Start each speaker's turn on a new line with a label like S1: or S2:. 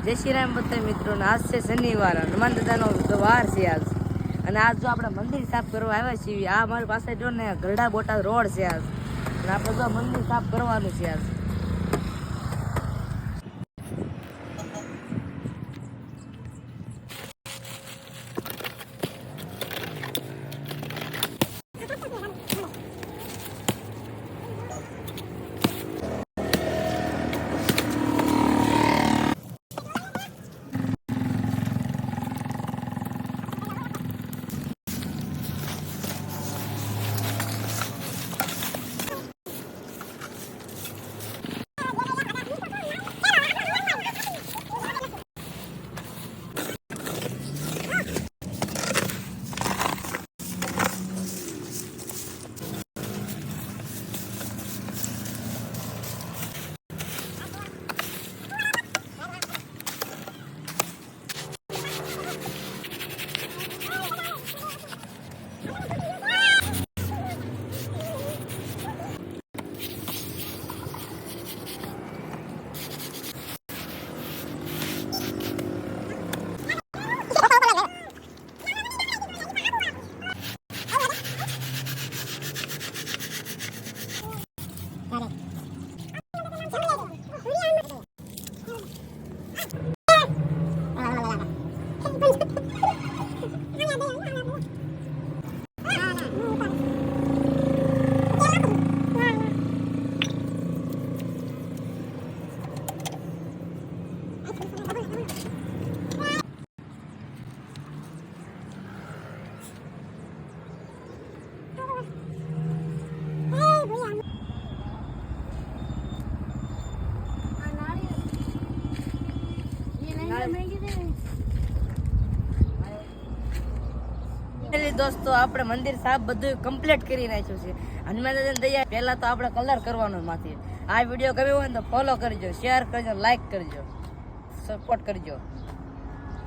S1: જય શ્રી રામ બધા મિત્રોને આજ છે શનિવાર હનુમાન દાદાનો વાર છે આજ અને આજ જો આપણે મંદિર સાફ કરવા આવ્યા છીએ આ મારી પાસે જો ને ગરડા બોટાદ રોડ છે આજ અને આપણે જો મંદિર સાફ કરવાનું છે આજ દોસ્તો આપણે મંદિર સાહેબ બધું કમ્પ્લીટ કરી નાખ્યું છે હનુમાન દાદાની દયા પહેલા તો આપણે કલર કરવાનો માથી આ વિડીયો ગમ્યો હોય તો ફોલો કરજો શેર કરજો લાઈક કરજો સપોર્ટ કરજો